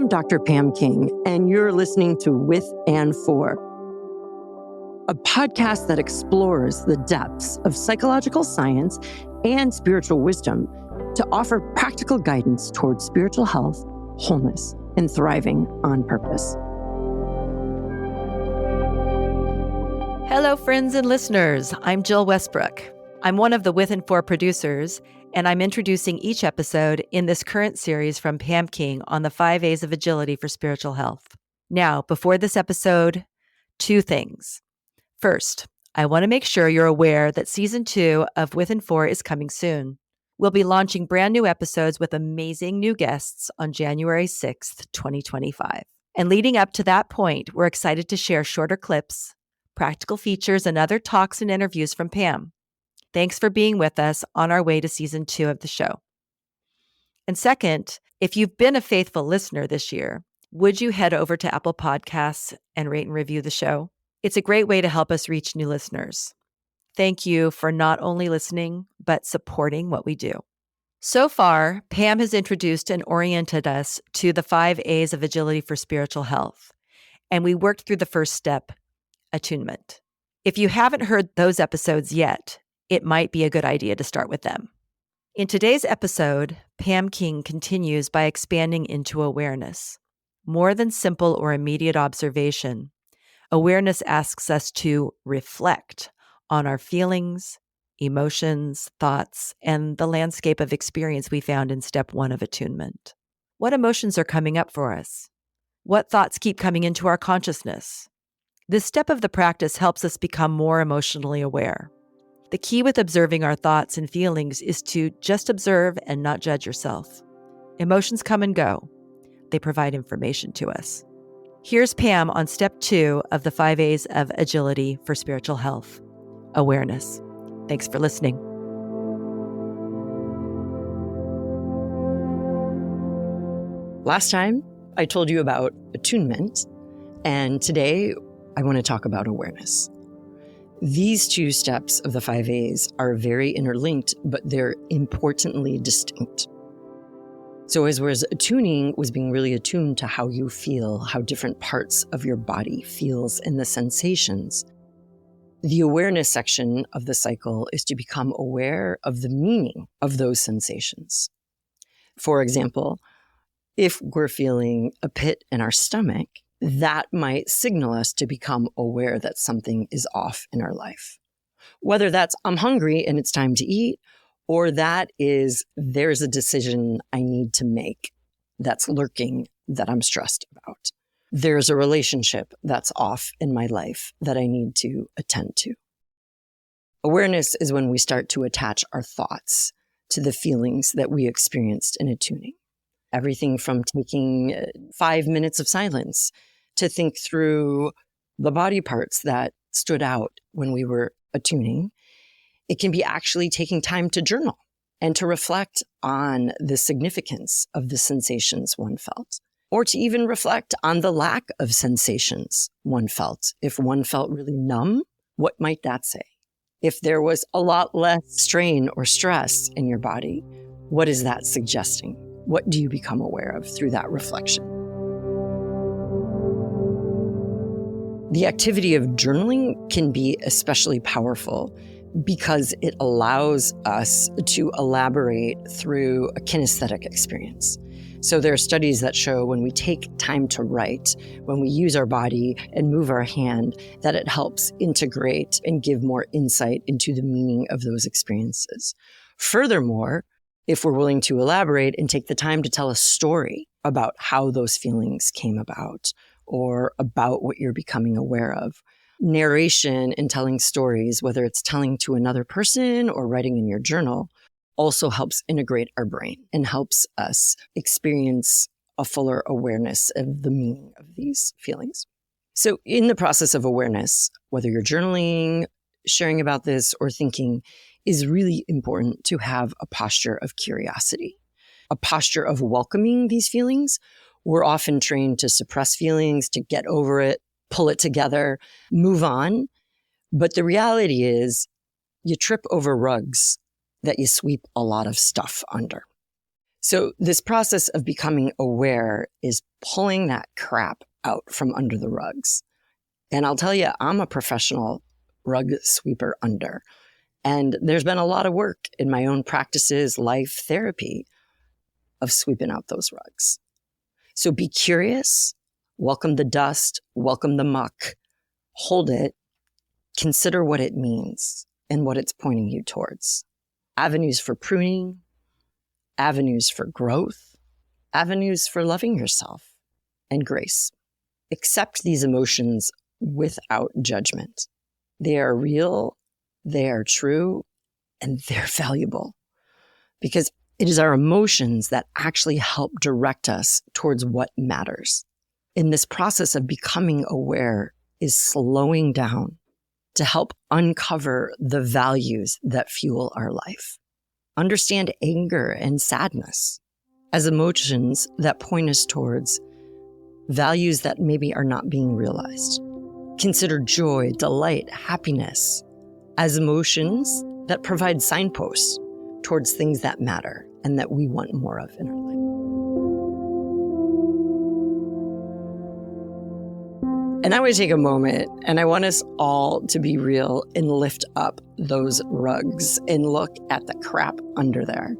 I'm Dr. Pam King, and you're listening to With and For, a podcast that explores the depths of psychological science and spiritual wisdom to offer practical guidance towards spiritual health, wholeness, and thriving on purpose. Hello, friends and listeners. I'm Jill Westbrook. I'm one of the With and For producers, and I'm introducing each episode in this current series from Pam King on the 5 A's of Agility for Spiritual Health. Now, before this episode, 2 things. First, I want to make sure you're aware that Season 2 of With and For is coming soon. We'll be launching brand new episodes with amazing new guests on January 6th, 2025. And leading up to that point, we're excited to share shorter clips, practical features, and other talks and interviews from Pam. Thanks for being with us on our way to Season 2 of the show. And second, if you've been a faithful listener this year, would you head over to Apple Podcasts and rate and review the show? It's a great way to help us reach new listeners. Thank you for not only listening, but supporting what we do. So far, Pam has introduced and oriented us to the 5 A's of Agility for Spiritual Health, and we worked through the first step, attunement. If you haven't heard those episodes yet, it might be a good idea to start with them. In today's episode, Pam King continues by expanding into awareness. More than simple or immediate observation, awareness asks us to reflect on our feelings, emotions, thoughts, and the landscape of experience we found in step 1 of attunement. What emotions are coming up for us? What thoughts keep coming into our consciousness? This step of the practice helps us become more emotionally aware. The key with observing our thoughts and feelings is to just observe and not judge yourself. Emotions come and go. They provide information to us. Here's Pam on step 2 of the 5 A's of Agility for Spiritual Health, awareness. Thanks for listening. Last time, I told you about attunement, and today I want to talk about awareness. These 2 steps of the 5 A's are very interlinked, but they're importantly distinct. So as attuning was being really attuned to how you feel, how different parts of your body feels and the sensations, the awareness section of the cycle is to become aware of the meaning of those sensations. For example, if we're feeling a pit in our stomach, that might signal us to become aware that something is off in our life. Whether that's I'm hungry and it's time to eat, or that is there's a decision I need to make that's lurking that I'm stressed about. There's a relationship that's off in my life that I need to attend to. Awareness is when we start to attach our thoughts to the feelings that we experienced in attuning. Everything from taking 5 minutes of silence to think through the body parts that stood out when we were attuning. It can be actually taking time to journal and to reflect on the significance of the sensations one felt, or to even reflect on the lack of sensations one felt. If one felt really numb, what might that say? If there was a lot less strain or stress in your body, what is that suggesting? What do you become aware of through that reflection? The activity of journaling can be especially powerful because it allows us to elaborate through a kinesthetic experience. So there are studies that show when we take time to write, when we use our body and move our hand, that it helps integrate and give more insight into the meaning of those experiences. Furthermore, if we're willing to elaborate and take the time to tell a story about how those feelings came about or about what you're becoming aware of, narration and telling stories, whether it's telling to another person or writing in your journal, also helps integrate our brain and helps us experience a fuller awareness of the meaning of these feelings. So in the process of awareness, whether you're journaling, sharing about this, or thinking, is really important to have a posture of curiosity, a posture of welcoming these feelings. We're often trained to suppress feelings, to get over it, pull it together, move on. But the reality is you trip over rugs that you sweep a lot of stuff under. So this process of becoming aware is pulling that crap out from under the rugs. And I'll tell you, I'm a professional rug sweeper under. And there's been a lot of work in my own practices, life, therapy, of sweeping out those rugs. So be curious, welcome the dust, welcome the muck, hold it, consider what it means and what it's pointing you towards. Avenues for pruning, avenues for growth, avenues for loving yourself and grace. Accept these emotions without judgment. They are real, they are true, and they're valuable because it is our emotions that actually help direct us towards what matters. In this process of becoming aware is slowing down to help uncover the values that fuel our life. Understand anger and sadness as emotions that point us towards values that maybe are not being realized. Consider joy, delight, happiness as emotions that provide signposts towards things that matter and that we want more of in our life. And I want to take a moment and I want us all to be real and lift up those rugs and look at the crap under there.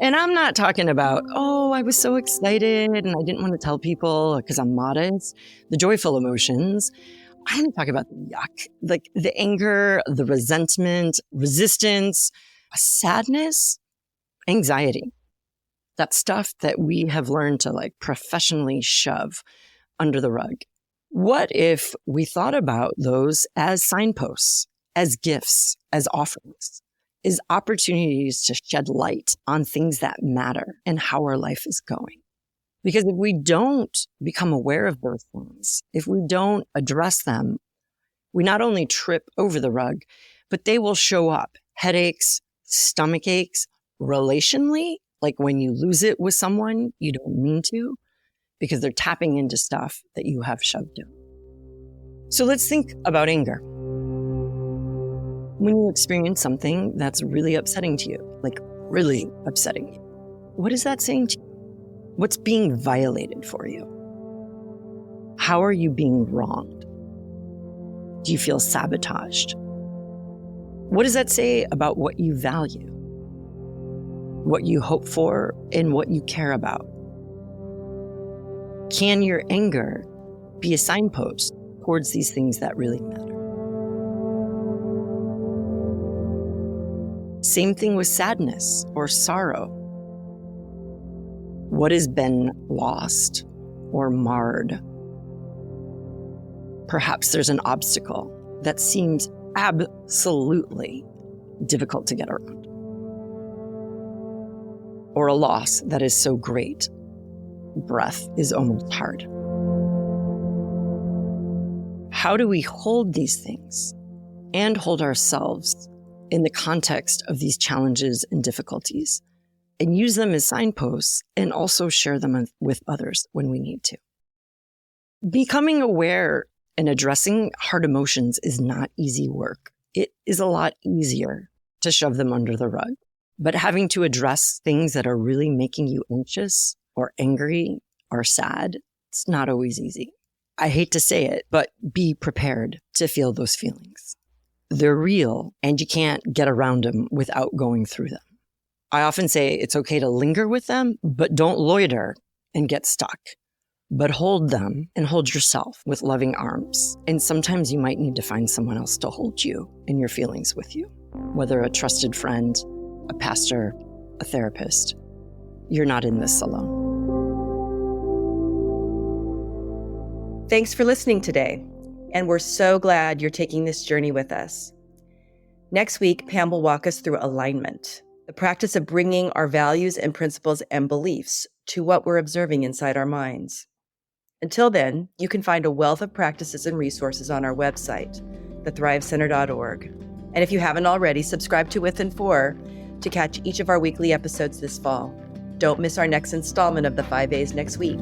And I'm not talking about, oh, I was so excited and I didn't want to tell people because I'm modest, the joyful emotions. I'm talking about the yuck, like the anger, the resentment, resistance, sadness, anxiety. That stuff that we have learned to like professionally shove under the rug. What if we thought about those as signposts, as gifts, as offerings, as opportunities to shed light on things that matter and how our life is going? Because if we don't become aware of those things, if we don't address them, we not only trip over the rug, but they will show up. Headaches, stomach aches, relationally, like when you lose it with someone you don't mean to, because they're tapping into stuff that you have shoved in. So let's think about anger. When you experience something that's really upsetting to you, like really upsetting you, what is that saying to you? What's being violated for you? How are you being wronged? Do you feel sabotaged? What does that say about what you value, what you hope for, and what you care about? Can your anger be a signpost towards these things that really matter? Same thing with sadness or sorrow. What has been lost or marred? Perhaps there's an obstacle that seems absolutely difficult to get around. Or a loss that is so great, breath is almost hard. How do we hold these things and hold ourselves in the context of these challenges and difficulties and use them as signposts and also share them with others when we need to? Becoming aware and addressing hard emotions is not easy work. It is a lot easier to shove them under the rug. But having to address things that are really making you anxious or angry or sad, it's not always easy. I hate to say it, but be prepared to feel those feelings. They're real and you can't get around them without going through them. I often say it's okay to linger with them, but don't loiter and get stuck. But hold them and hold yourself with loving arms. And sometimes you might need to find someone else to hold you and your feelings with you, whether a trusted friend, a pastor, a therapist. You're not in this alone. Thanks for listening today, and we're so glad you're taking this journey with us. Next week, Pam will walk us through alignment, the practice of bringing our values and principles and beliefs to what we're observing inside our minds. Until then, you can find a wealth of practices and resources on our website, thethrivecenter.org. And if you haven't already, subscribe to Within 4 to catch each of our weekly episodes this fall. Don't miss our next installment of the 5 A's next week.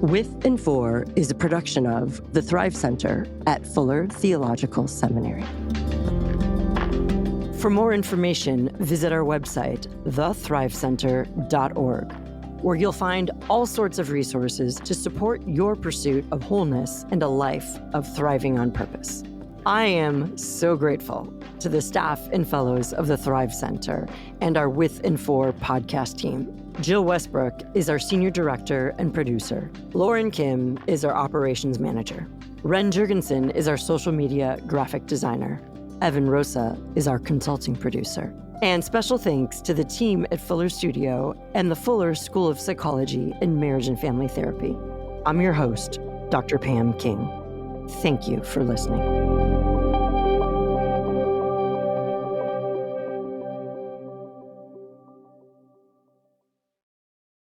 Within 4 is a production of the Thrive Center at Fuller Theological Seminary. For more information, visit our website, thethrivecenter.org, where you'll find all sorts of resources to support your pursuit of wholeness and a life of thriving on purpose. I am so grateful to the staff and fellows of the Thrive Center and our With and For podcast team. Jill Westbrook is our senior director and producer. Lauren Kim is our operations manager. Ren Jurgensen is our social media graphic designer. Evan Rosa is our consulting producer. And special thanks to the team at Fuller Studio and the Fuller School of Psychology and Marriage and Family Therapy. I'm your host, Dr. Pam King. Thank you for listening.